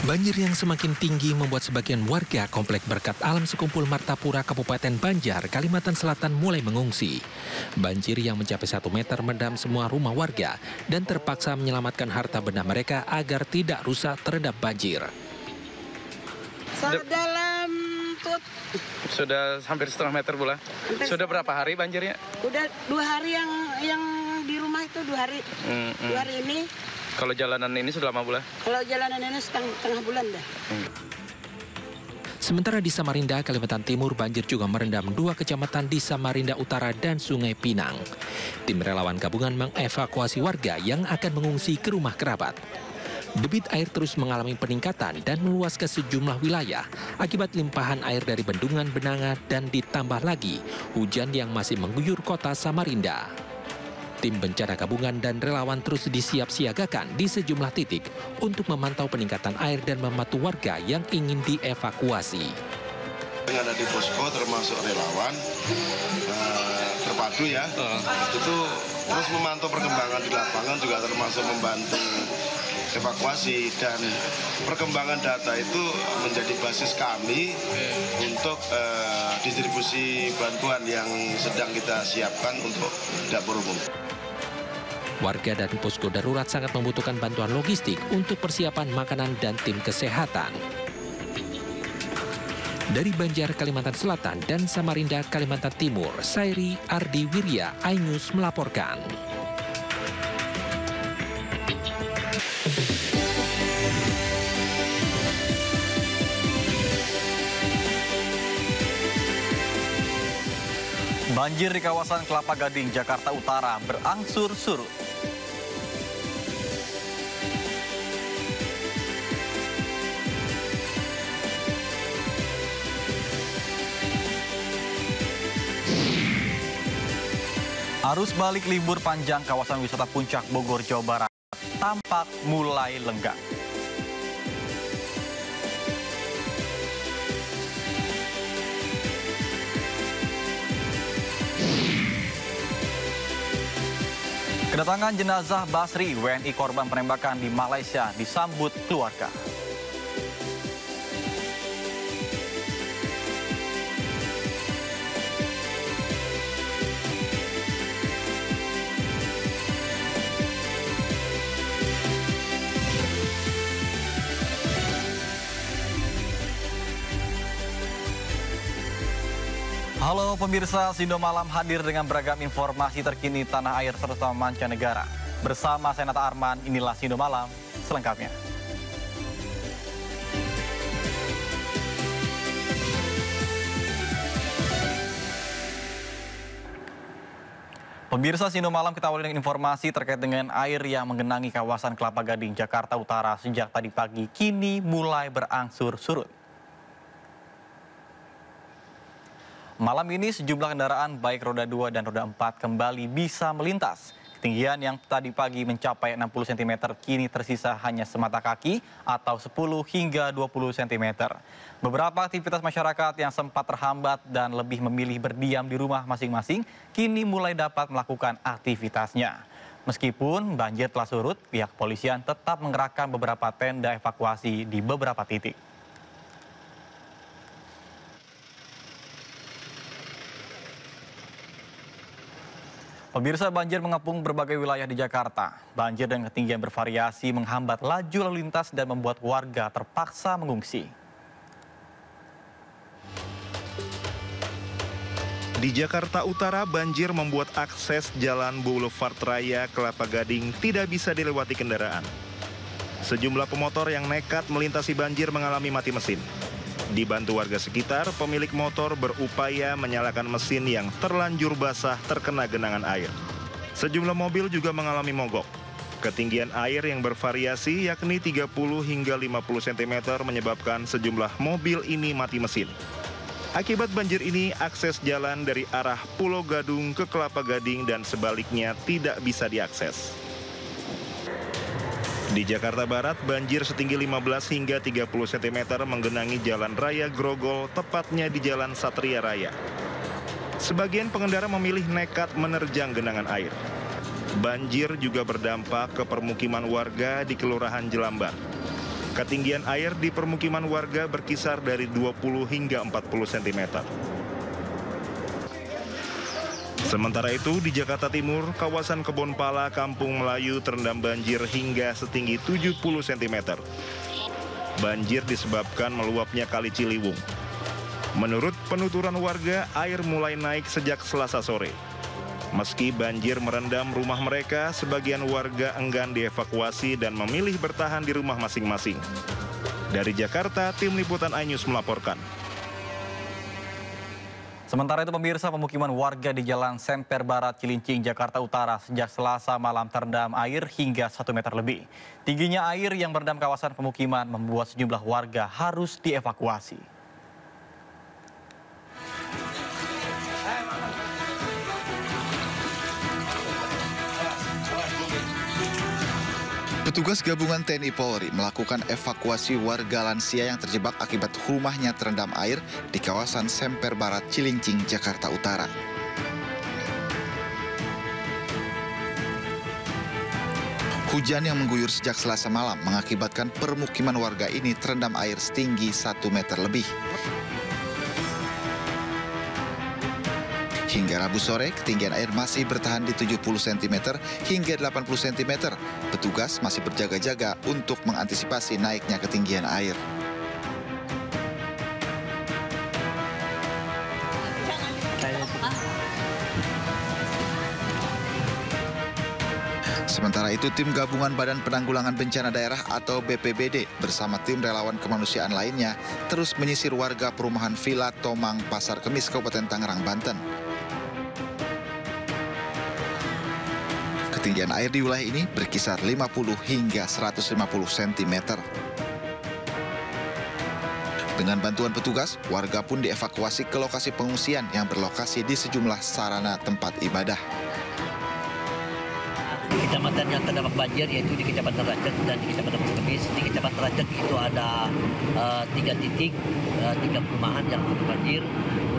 Banjir yang semakin tinggi membuat sebagian warga Komplek Berkat Alam Sekumpul Martapura, Kabupaten Banjar, Kalimantan Selatan mulai mengungsi. Banjir yang mencapai 1 meter merendam semua rumah warga dan terpaksa menyelamatkan harta benda mereka agar tidak rusak terendam banjir. Dalam tut. Sudah hampir setengah meter pula. Sudah berapa hari banjirnya? Udah 2 hari yang di rumah itu 2 hari. 2 hari ini. Kalau jalanan ini sudah lama pula? Kalau jalanan ini setengah bulan dah. Sementara di Samarinda, Kalimantan Timur, banjir juga merendam 2 kecamatan di Samarinda Utara dan Sungai Pinang. Tim relawan gabungan mengevakuasi warga yang akan mengungsi ke rumah kerabat. Debit air terus mengalami peningkatan dan meluas ke sejumlah wilayah akibat limpahan air dari bendungan Benanga dan ditambah lagi hujan yang masih mengguyur kota Samarinda. Tim bencana gabungan dan relawan terus disiap-siagakan di sejumlah titik untuk memantau peningkatan air dan membantu warga yang ingin dievakuasi. Yang ada di posko termasuk relawan terpadu ya, itu terus memantau perkembangan di lapangan, juga termasuk membantu evakuasi, dan perkembangan data itu menjadi basis kami untuk distribusi bantuan yang sedang kita siapkan untuk dapur umum. Warga dan posko darurat sangat membutuhkan bantuan logistik untuk persiapan makanan dan tim kesehatan. Dari Banjar, Kalimantan Selatan dan Samarinda, Kalimantan Timur, Sairi Ardi Wirya, iNews melaporkan. Banjir di kawasan Kelapa Gading, Jakarta Utara berangsur surut. Arus balik libur panjang kawasan wisata Puncak Bogor, Jawa Barat tampak mulai lenggang. Kedatangan jenazah Basri, WNI korban penembakan di Malaysia, disambut keluarga. Halo pemirsa, Sindo Malam hadir dengan beragam informasi terkini tanah air serta mancanegara. Bersama saya Nata Arman, inilah Sindo Malam selengkapnya. Pemirsa Sindo Malam, kita awali dengan informasi terkait dengan air yang menggenangi kawasan Kelapa Gading, Jakarta Utara sejak tadi pagi kini mulai berangsur surut. Malam ini sejumlah kendaraan baik roda 2 dan roda 4 kembali bisa melintas. Ketinggian yang tadi pagi mencapai 60 cm kini tersisa hanya semata kaki atau 10 hingga 20 cm. Beberapa aktivitas masyarakat yang sempat terhambat dan lebih memilih berdiam di rumah masing-masing kini mulai dapat melakukan aktivitasnya. Meskipun banjir telah surut, pihak kepolisian tetap mengerahkan beberapa tenda evakuasi di beberapa titik. Pemirsa, banjir mengepung berbagai wilayah di Jakarta. Banjir dan ketinggian bervariasi menghambat laju lalu lintas dan membuat warga terpaksa mengungsi. Di Jakarta Utara, banjir membuat akses jalan Boulevard Raya Kelapa Gading tidak bisa dilewati kendaraan. Sejumlah pemotor yang nekat melintasi banjir mengalami mati mesin. Dibantu warga sekitar, pemilik motor berupaya menyalakan mesin yang terlanjur basah terkena genangan air. Sejumlah mobil juga mengalami mogok. Ketinggian air yang bervariasi yakni 30 hingga 50 cm menyebabkan sejumlah mobil ini mati mesin. Akibat banjir ini, akses jalan dari arah Pulau Gadung ke Kelapa Gading dan sebaliknya tidak bisa diakses. Di Jakarta Barat, banjir setinggi 15 hingga 30 cm menggenangi Jalan Raya Grogol, tepatnya di Jalan Satria Raya. Sebagian pengendara memilih nekat menerjang genangan air. Banjir juga berdampak ke permukiman warga di Kelurahan Jelambar. Ketinggian air di permukiman warga berkisar dari 20 hingga 40 cm. Sementara itu, di Jakarta Timur, kawasan Kebon Pala, Kampung Melayu terendam banjir hingga setinggi 70 cm. Banjir disebabkan meluapnya Kali Ciliwung. Menurut penuturan warga, air mulai naik sejak Selasa sore. Meski banjir merendam rumah mereka, sebagian warga enggan dievakuasi dan memilih bertahan di rumah masing-masing. Dari Jakarta, tim liputan iNews melaporkan. Sementara itu pemirsa, pemukiman warga di Jalan Semper Barat, Cilincing, Jakarta Utara sejak Selasa malam terendam air hingga 1 meter lebih. Tingginya air yang merendam kawasan pemukiman membuat sejumlah warga harus dievakuasi. Petugas gabungan TNI Polri melakukan evakuasi warga lansia yang terjebak akibat rumahnya terendam air di kawasan Semper Barat, Cilincing, Jakarta Utara. Hujan yang mengguyur sejak Selasa malam mengakibatkan permukiman warga ini terendam air setinggi 1 meter lebih. Hingga Rabu sore, ketinggian air masih bertahan di 70 cm hingga 80 cm. Petugas masih berjaga-jaga untuk mengantisipasi naiknya ketinggian air. Sementara itu, tim gabungan Badan Penanggulangan Bencana Daerah atau BPBD bersama tim relawan kemanusiaan lainnya terus menyisir warga perumahan Villa Tomang, Pasar Kemis, Kabupaten Tangerang, Banten. Ketinggian air di wilayah ini berkisar 50 hingga 150 cm. Dengan bantuan petugas, warga pun dievakuasi ke lokasi pengungsian yang berlokasi di sejumlah sarana tempat ibadah. Kecamatan yang terdampak banjir yaitu di Kecamatan Rajek dan di Kecamatan Pasar Kemis. Di Kecamatan Rajek itu ada 3 titik, 3 perumahan yang terbanjir.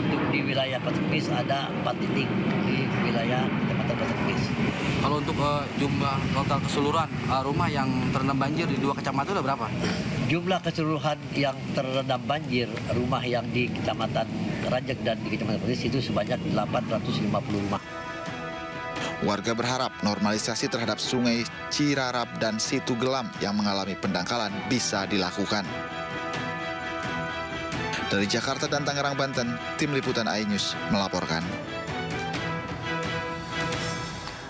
Untuk di wilayah Pasar Kemis ada 4 titik di wilayah Kecamatan Pasar Kemis. Kalau untuk jumlah total keseluruhan rumah yang terendam banjir di 2 kecamatan itu berapa? Jumlah keseluruhan yang terendam banjir rumah yang di Kecamatan Rajek dan di Kecamatan Pasar Kemis itu sebanyak 850 rumah. Warga berharap normalisasi terhadap Sungai Cirarap dan Situ Gelam yang mengalami pendangkalan bisa dilakukan. Dari Jakarta dan Tangerang, Banten, tim liputan iNews melaporkan.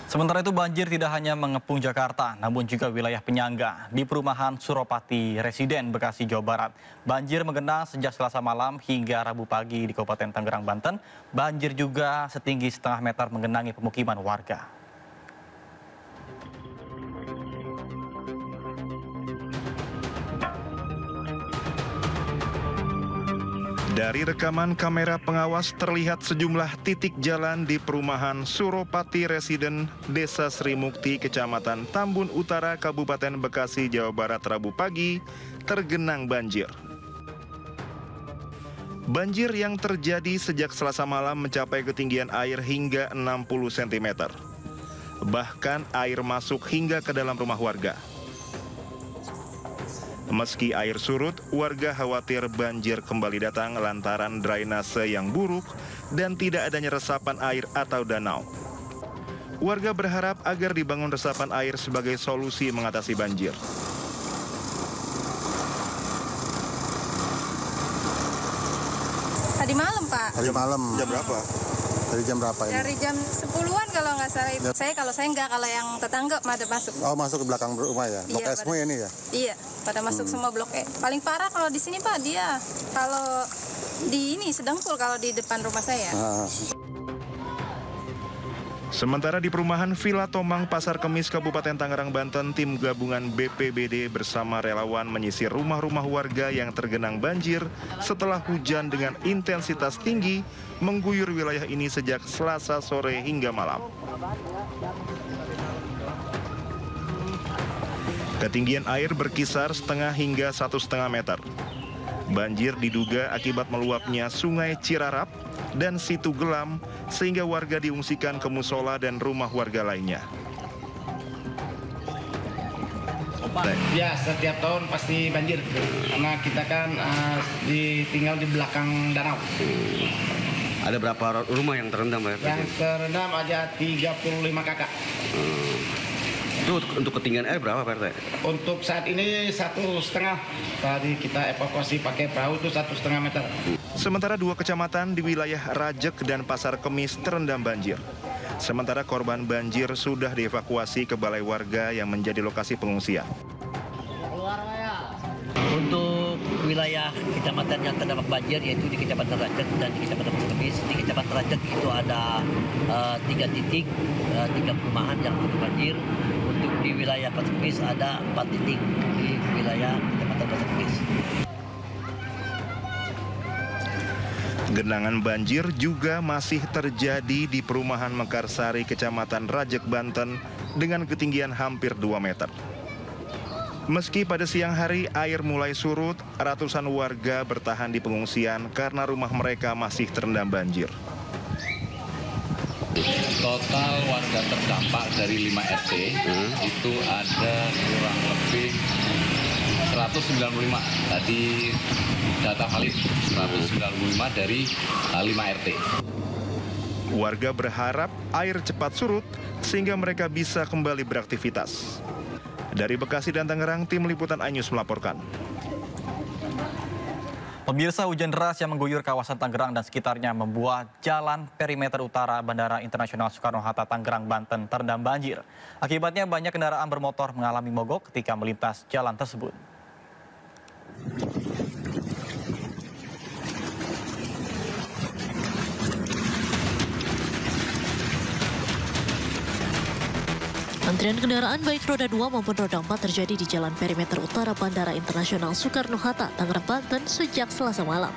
Sementara itu banjir tidak hanya mengepung Jakarta, namun juga wilayah penyangga. Di perumahan Suropati Residen, Bekasi, Jawa Barat, banjir menggenang sejak Selasa malam hingga Rabu pagi di Kabupaten Tangerang, Banten. Banjir juga setinggi setengah meter menggenangi pemukiman warga. Dari rekaman kamera pengawas terlihat sejumlah titik jalan di perumahan Suropati Residen, Desa Sri Mukti, Kecamatan Tambun Utara, Kabupaten Bekasi, Jawa Barat, Rabu pagi tergenang banjir. Banjir yang terjadi sejak Selasa malam mencapai ketinggian air hingga 60 cm. Bahkan air masuk hingga ke dalam rumah warga. Meski air surut, warga khawatir banjir kembali datang lantaran drainase yang buruk dan tidak adanya resapan air atau danau. Warga berharap agar dibangun resapan air sebagai solusi mengatasi banjir. Tadi malam, Pak. Tadi malam. Jam berapa? Dari jam berapa ini? Dari jam 10-an kalau nggak salah. Kalau saya enggak, kalau yang tetangga pada masuk. Oh, masuk ke belakang rumah ya? Blok Iya, S semua ini ya? Iya, pada masuk semua blok E. Paling parah kalau di sini, Pak, dia. Kalau di ini sedengkul kalau di depan rumah saya. Sementara di perumahan Villa Tomang, Pasar Kemis, Kabupaten Tangerang, Banten, tim gabungan BPBD bersama relawan menyisir rumah-rumah warga yang tergenang banjir setelah hujan dengan intensitas tinggi mengguyur wilayah ini sejak Selasa sore hingga malam. Ketinggian air berkisar setengah hingga 1,5 meter. Banjir diduga akibat meluapnya Sungai Cirarap dan Situ Gelam sehingga warga diungsikan ke musola dan rumah warga lainnya. Ya, setiap tahun pasti banjir. Karena kita kan tinggal di belakang danau. Ada berapa rumah yang terendam, Pak? Yang terendam ada 35 kakak. Itu untuk ketinggian air berapa, Pak RT? Untuk saat ini 1,5. Tadi kita evakuasi pakai perahu itu 1,5 meter. Sementara 2 kecamatan di wilayah Rajek dan Pasar Kemis terendam banjir. Sementara korban banjir sudah dievakuasi ke balai warga yang menjadi lokasi pengungsian. Untuk wilayah kecamatan yang terdampak banjir yaitu di Kecamatan Rajek dan di Kecamatan Pasar Kemis. Di Kecamatan Rajek itu ada 3 titik, 3 perumahan yang terendam banjir. Untuk di wilayah Pasar Kemis ada 4 titik di wilayah Kecamatan Pasar Kemis. Genangan banjir juga masih terjadi di perumahan Mekarsari, Kecamatan Rajek, Banten dengan ketinggian hampir 2 meter. Meski pada siang hari air mulai surut, ratusan warga bertahan di pengungsian karena rumah mereka masih terendam banjir. Total warga terdampak dari 5 RT itu ada kurang lebih 195. Tadi data valid 195 dari 5 RT. Warga berharap air cepat surut sehingga mereka bisa kembali beraktivitas. Dari Bekasi dan Tangerang, tim liputan iNews melaporkan. Pemirsa, hujan deras yang mengguyur kawasan Tangerang dan sekitarnya membuat jalan perimeter utara Bandara Internasional Soekarno-Hatta Tangerang, Banten terendam banjir. Akibatnya banyak kendaraan bermotor mengalami mogok ketika melintas jalan tersebut. Antrian kendaraan baik roda 2 maupun roda 4 terjadi di Jalan Perimeter Utara Bandara Internasional Soekarno-Hatta, Tangerang, Banten sejak Selasa malam.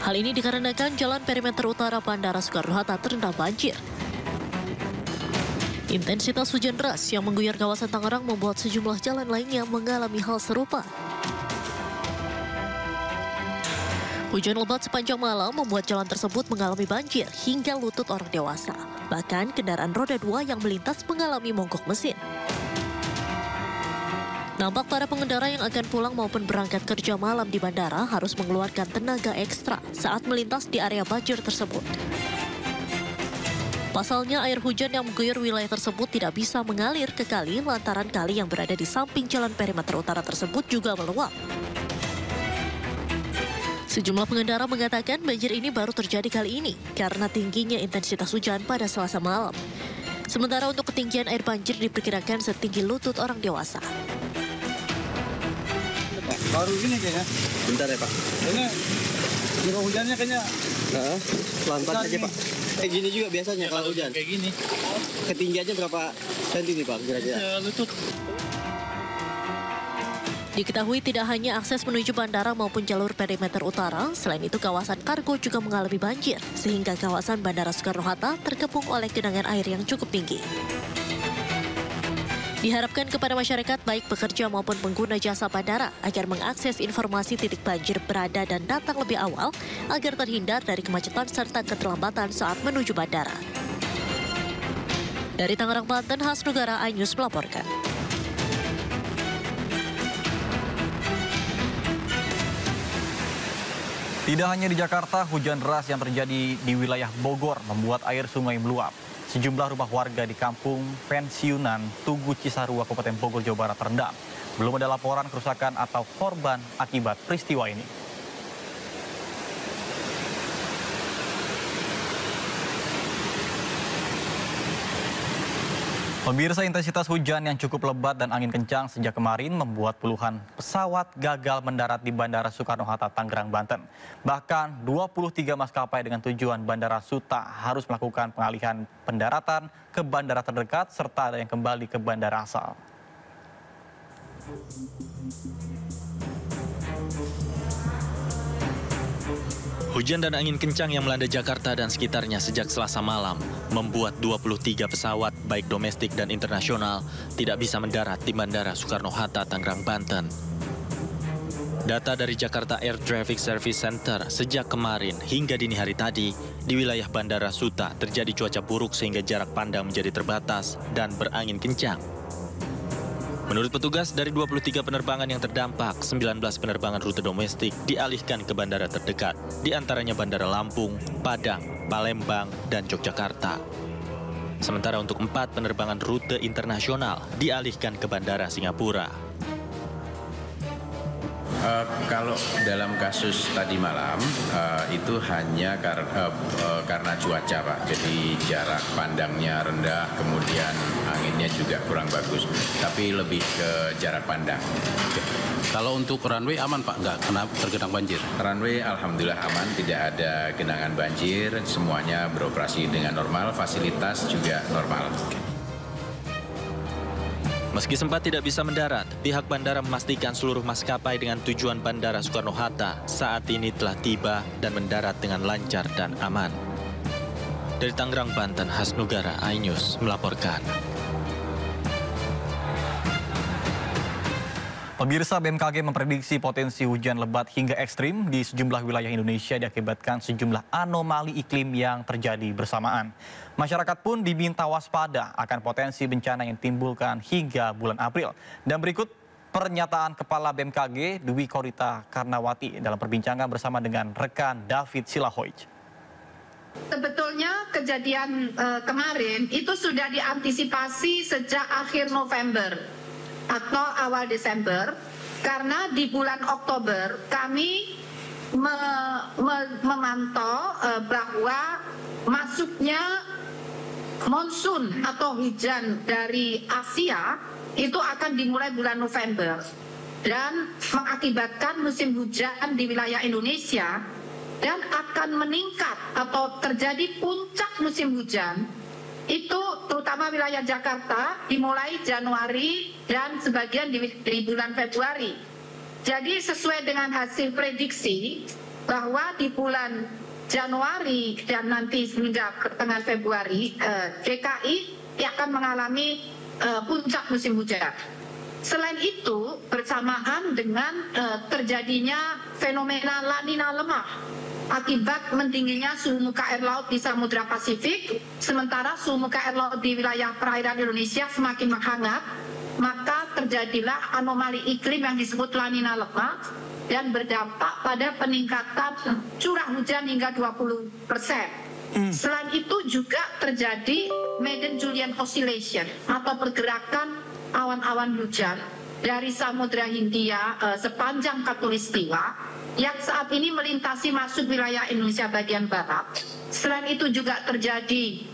Hal ini dikarenakan Jalan Perimeter Utara Bandara Soekarno-Hatta terendam banjir. Intensitas hujan deras yang mengguyur kawasan Tangerang membuat sejumlah jalan lainnya mengalami hal serupa. Hujan lebat sepanjang malam membuat jalan tersebut mengalami banjir hingga lutut orang dewasa. Bahkan kendaraan roda 2 yang melintas mengalami mogok mesin. Nampak para pengendara yang akan pulang maupun berangkat kerja malam di bandara harus mengeluarkan tenaga ekstra saat melintas di area banjir tersebut. Pasalnya air hujan yang mengguyur wilayah tersebut tidak bisa mengalir ke kali lantaran kali yang berada di samping Jalan Perimeter Utara tersebut juga meluap. Sejumlah pengendara mengatakan banjir ini baru terjadi kali ini karena tingginya intensitas hujan pada Selasa malam. Sementara untuk ketinggian air banjir diperkirakan setinggi lutut orang dewasa. Baru gini kayaknya. Bentar ya, Pak. Ini curah hujannya kayaknya. Pelan-pelan aja, Pak. Kayak gini juga biasanya kalau hujan. Kayak gini. Ketinggiannya berapa senti nih, Pak, kira-kira? Lutut. Diketahui tidak hanya akses menuju bandara maupun jalur perimeter utara, selain itu kawasan kargo juga mengalami banjir, sehingga kawasan Bandara Soekarno-Hatta terkepung oleh genangan air yang cukup tinggi. Diharapkan kepada masyarakat baik pekerja maupun pengguna jasa bandara agar mengakses informasi titik banjir berada dan datang lebih awal agar terhindar dari kemacetan serta keterlambatan saat menuju bandara. Dari Tangerang, Banten, Hasnugara, iNews melaporkan. Tidak hanya di Jakarta, hujan deras yang terjadi di wilayah Bogor membuat air sungai meluap. Sejumlah rumah warga di kampung pensiunan Tugu Cisarua, Kabupaten Bogor, Jawa Barat terendam. Belum ada laporan kerusakan atau korban akibat peristiwa ini. Pemirsa, intensitas hujan yang cukup lebat dan angin kencang sejak kemarin membuat puluhan pesawat gagal mendarat di Bandara Soekarno-Hatta, Tangerang, Banten. Bahkan 23 maskapai dengan tujuan Bandara Suta harus melakukan pengalihan pendaratan ke bandara terdekat serta ada yang kembali ke bandara asal. Hujan dan angin kencang yang melanda Jakarta dan sekitarnya sejak Selasa malam membuat 23 pesawat baik domestik dan internasional tidak bisa mendarat di Bandara Soekarno-Hatta, Tangerang, Banten. Data dari Jakarta Air Traffic Service Center, sejak kemarin hingga dini hari tadi, di wilayah Bandara Suta terjadi cuaca buruk sehingga jarak pandang menjadi terbatas dan berangin kencang. Menurut petugas, dari 23 penerbangan yang terdampak, 19 penerbangan rute domestik dialihkan ke bandara terdekat, di antaranya Bandara Lampung, Padang, Palembang, dan Yogyakarta. Sementara untuk 4 penerbangan rute internasional dialihkan ke Bandara Singapura. Kalau dalam kasus tadi malam itu hanya karena cuaca, Pak. Jadi jarak pandangnya rendah, kemudian anginnya juga kurang bagus. Tapi lebih ke jarak pandang. Kalau untuk runway aman, Pak? Nggak kena tergenang banjir? Runway alhamdulillah aman, tidak ada genangan banjir. Semuanya beroperasi dengan normal, fasilitas juga normal. Meski sempat tidak bisa mendarat, pihak bandara memastikan seluruh maskapai dengan tujuan Bandara Soekarno-Hatta saat ini telah tiba dan mendarat dengan lancar dan aman. Dari Tangerang, Banten, Hasnugara, iNews melaporkan. Pemirsa, BMKG memprediksi potensi hujan lebat hingga ekstrim di sejumlah wilayah Indonesia diakibatkan sejumlah anomali iklim yang terjadi bersamaan. Masyarakat pun diminta waspada akan potensi bencana yang ditimbulkan hingga bulan April. Dan berikut pernyataan Kepala BMKG Dwi Korita Karnawati dalam perbincangan bersama dengan rekan David Silahoij. Sebetulnya kejadian kemarin itu sudah diantisipasi sejak akhir November atau awal Desember, karena di bulan Oktober kami memantau bahwa masuknya monsun atau hujan dari Asia itu akan dimulai bulan November dan mengakibatkan musim hujan di wilayah Indonesia dan akan meningkat atau terjadi puncak musim hujan itu terutama wilayah Jakarta dimulai Januari dan sebagian di bulan Februari. Jadi sesuai dengan hasil prediksi bahwa di bulan Januari dan nanti hingga pertengahan Februari DKI akan mengalami puncak musim hujan. Selain itu bersamaan dengan terjadinya fenomena La Nina lemah akibat meningginya suhu muka air laut di Samudra Pasifik, sementara suhu muka air laut di wilayah perairan Indonesia semakin menghangat, maka terjadilah anomali iklim yang disebut La Nina lemah dan berdampak pada peningkatan curah hujan hingga 20%. Selain itu juga terjadi Madden-Julian Oscillation atau pergerakan awan-awan hujan dari Samudra Hindia sepanjang Khatulistiwa yang saat ini melintasi masuk wilayah Indonesia bagian barat. Selain itu juga terjadi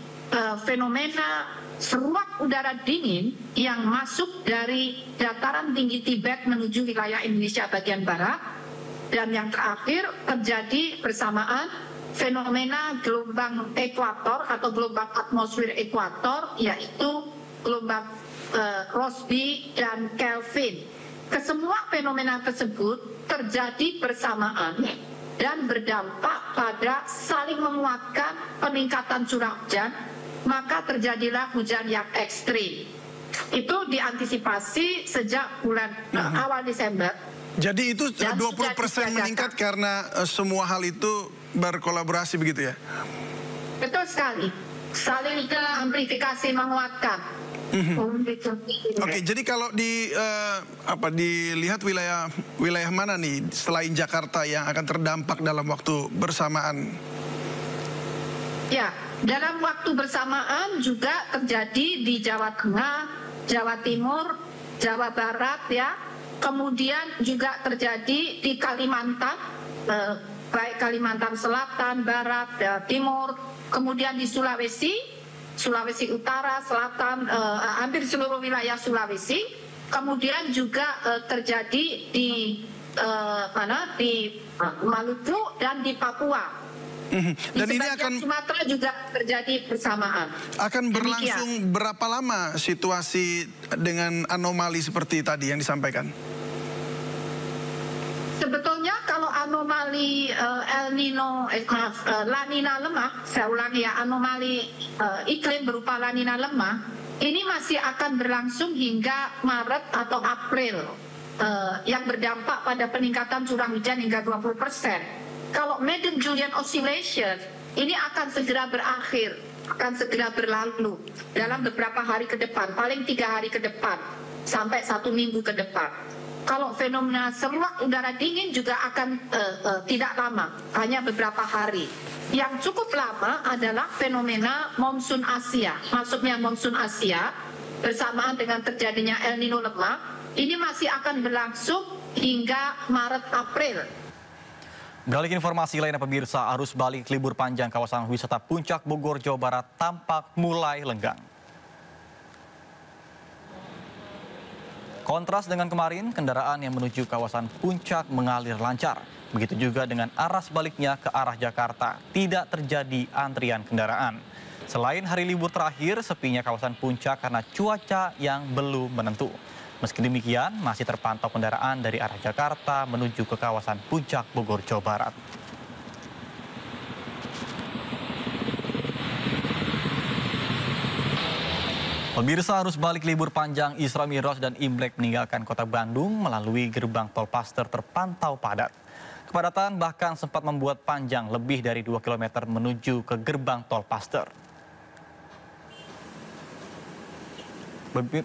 fenomena seruak udara dingin yang masuk dari dataran tinggi Tibet menuju wilayah Indonesia bagian barat. Dan yang terakhir terjadi bersamaan fenomena gelombang ekuator atau gelombang atmosfer ekuator, yaitu gelombang Rossby dan Kelvin. Kesemua fenomena tersebut terjadi bersamaan dan berdampak pada saling menguatkan peningkatan curah hujan, maka terjadilah hujan yang ekstrim. Itu diantisipasi sejak bulan awal Desember. Jadi itu 20% meningkat karena semua hal itu berkolaborasi begitu ya? Betul sekali. Saling amplifikasi menguatkan. Oke, jadi kalau dilihat wilayah mana nih selain Jakarta yang akan terdampak dalam waktu bersamaan? Ya, dalam waktu bersamaan juga terjadi di Jawa Tengah, Jawa Timur, Jawa Barat ya. Kemudian juga terjadi di Kalimantan, baik Kalimantan Selatan, Barat, Timur, kemudian di Sulawesi Utara, Selatan, hampir seluruh wilayah Sulawesi. Kemudian juga terjadi di Maluku dan di Papua. Dan ini akan Sumatera juga terjadi bersamaan. Akan berlangsung berapa lama situasi dengan anomali seperti tadi yang disampaikan? Sebetulnya kalau anomali La Nina lemah, saya ulangi ya, anomali iklim berupa La Nina lemah, ini masih akan berlangsung hingga Maret atau April, yang berdampak pada peningkatan curah hujan hingga 20%. Kalau Madden-Julian Oscillation, ini akan segera berakhir, akan segera berlalu dalam beberapa hari ke depan, paling 3 hari ke depan. sampai 1 minggu ke depan. Kalau fenomena seruak udara dingin juga akan tidak lama, hanya beberapa hari. Yang cukup lama adalah fenomena monsun Asia. Masuknya monsun Asia bersamaan dengan terjadinya El Nino lemah, ini masih akan berlangsung hingga Maret-April. Beralih informasi lainnya pemirsa, arus balik libur panjang kawasan wisata Puncak Bogor, Jawa Barat tampak mulai lenggang. Kontras dengan kemarin, kendaraan yang menuju kawasan Puncak mengalir lancar. Begitu juga dengan arah sebaliknya ke arah Jakarta, tidak terjadi antrian kendaraan. Selain hari libur terakhir, sepinya kawasan Puncak karena cuaca yang belum menentu. Meski demikian, masih terpantau kendaraan dari arah Jakarta menuju ke kawasan Puncak Bogor, Jawa Barat. Pemirsa, arus balik libur panjang Isra Mi'raj dan Imlek meninggalkan kota Bandung melalui gerbang tol Paster terpantau padat. Kepadatan bahkan sempat membuat panjang lebih dari 2 km menuju ke gerbang tol Paster.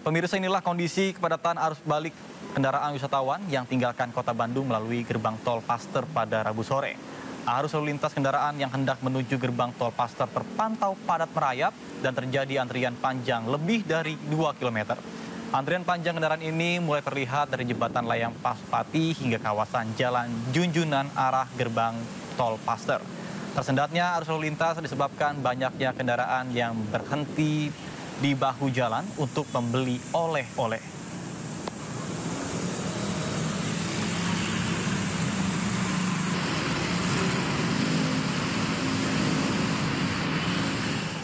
Pemirsa, inilah kondisi kepadatan arus balik kendaraan wisatawan yang tinggalkan kota Bandung melalui gerbang tol Paster pada Rabu sore. Arus lalu lintas kendaraan yang hendak menuju gerbang tol Paster terpantau padat merayap dan terjadi antrian panjang lebih dari 2 km. Antrian panjang kendaraan ini mulai terlihat dari jembatan Layang Paspati hingga kawasan Jalan Junjunan arah gerbang tol Paster. Tersendatnya arus lalu lintas disebabkan banyaknya kendaraan yang berhenti di bahu jalan untuk membeli oleh-oleh.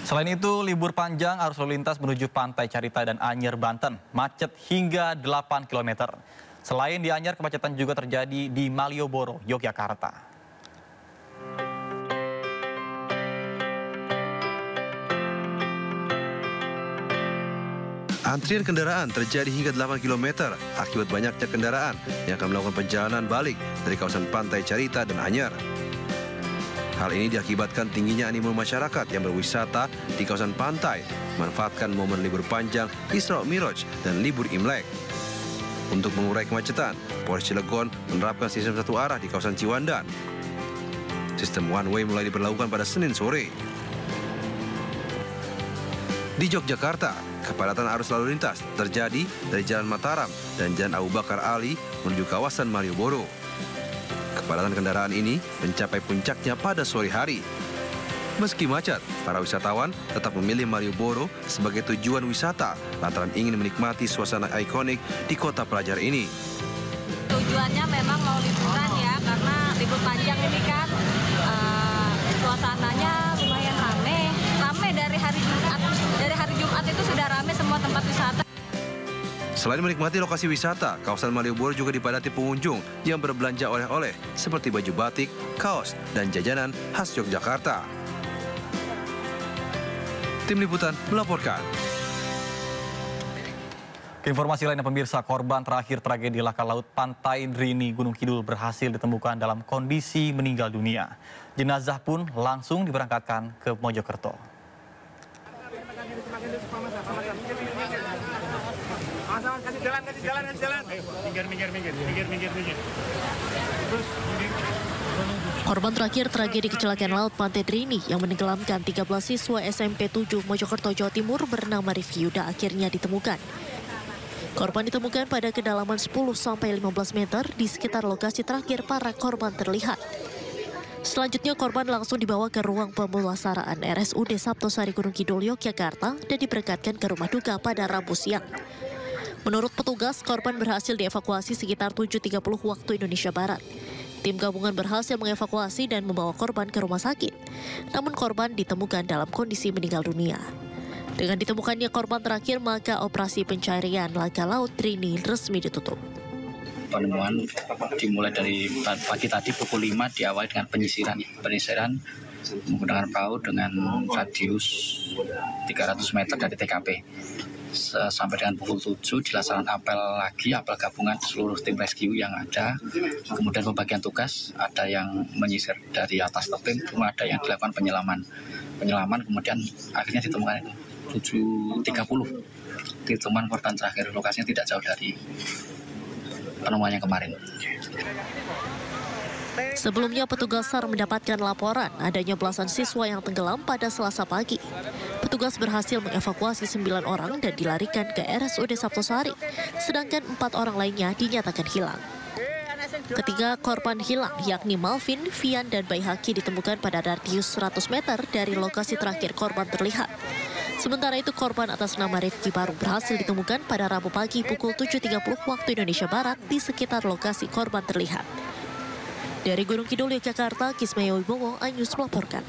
Selain itu, libur panjang arus lalu lintas menuju Pantai Carita dan Anyer, Banten, macet hingga 8 km. Selain di Anyer, kemacetan juga terjadi di Malioboro, Yogyakarta. Antrian kendaraan terjadi hingga 8 km akibat banyaknya kendaraan yang akan melakukan perjalanan balik dari kawasan Pantai Carita dan Anyer. Hal ini diakibatkan tingginya animo masyarakat yang berwisata di kawasan pantai, memanfaatkan momen libur panjang Isra Mi'raj dan libur Imlek. Untuk mengurai kemacetan, Polres Cilegon menerapkan sistem satu arah di kawasan Ciwandan. Sistem one way mulai diberlakukan pada Senin sore. Di Yogyakarta, kepadatan arus lalu lintas terjadi dari Jalan Mataram dan Jalan Abu Bakar Ali menuju kawasan Malioboro. Kepadatan kendaraan ini mencapai puncaknya pada sore hari. Meski macet, para wisatawan tetap memilih Malioboro sebagai tujuan wisata lantaran ingin menikmati suasana ikonik di kota pelajar ini. Tujuannya memang mau liburan ya, karena libur panjang ini kan suasananya lumayan rame dari hari Jumat. Dari hari Jumat itu sudah rame semua tempat wisata. Selain menikmati lokasi wisata, kawasan Malioboro juga dipadati pengunjung yang berbelanja oleh-oleh seperti baju batik, kaos, dan jajanan khas Yogyakarta. Tim Liputan melaporkan. Informasi lainnya pemirsa, korban terakhir tragedi laka laut Pantai Drini Gunung Kidul berhasil ditemukan dalam kondisi meninggal dunia. Jenazah pun langsung diberangkatkan ke Mojokerto. Korban terakhir tragedi kecelakaan laut Pantai Drini yang menenggelamkan 13 siswa SMP 7 Mojokerto, Jawa Timur bernama Rifki Yuda akhirnya ditemukan. Korban ditemukan pada kedalaman 10-15 meter di sekitar lokasi terakhir para korban terlihat. Selanjutnya korban langsung dibawa ke ruang pemulasaraan RSUD Sabtosari Gunung Kidul, Yogyakarta dan diberangkatkan ke rumah duka pada Rabu siang. Menurut petugas, korban berhasil dievakuasi sekitar 7.30 waktu Indonesia Barat. Tim gabungan berhasil mengevakuasi dan membawa korban ke rumah sakit. Namun korban ditemukan dalam kondisi meninggal dunia. Dengan ditemukannya korban terakhir, maka operasi pencarian laka laut Drini resmi ditutup. Penemuan dimulai dari pagi tadi pukul 5 diawali dengan penyisiran menggunakan perahu dengan radius 300 meter dari TKP. Sampai dengan pukul 7 dilaksanakan apel gabungan seluruh tim rescue yang ada. Kemudian pembagian tugas, ada yang menyisir dari atas tebing, kemudian ada yang dilakukan penyelaman kemudian akhirnya ditemukan 7.30 ditemukan korban terakhir. Lokasinya tidak jauh dari penemuannya kemarin. Sebelumnya petugas SAR mendapatkan laporan adanya belasan siswa yang tenggelam pada Selasa pagi. Petugas berhasil mengevakuasi 9 orang dan dilarikan ke RSUD Sabtosari, sedangkan 4 orang lainnya dinyatakan hilang. Ketiga korban hilang, yakni Malvin, Vian, dan Baihaki ditemukan pada radius 100 meter dari lokasi terakhir korban terlihat. Sementara itu korban atas nama Rifki baru berhasil ditemukan pada Rabu pagi pukul 7.30 waktu Indonesia Barat di sekitar lokasi korban terlihat. Dari Gunung Kidul, Yogyakarta, Kismayo Wibowo, iNews melaporkan.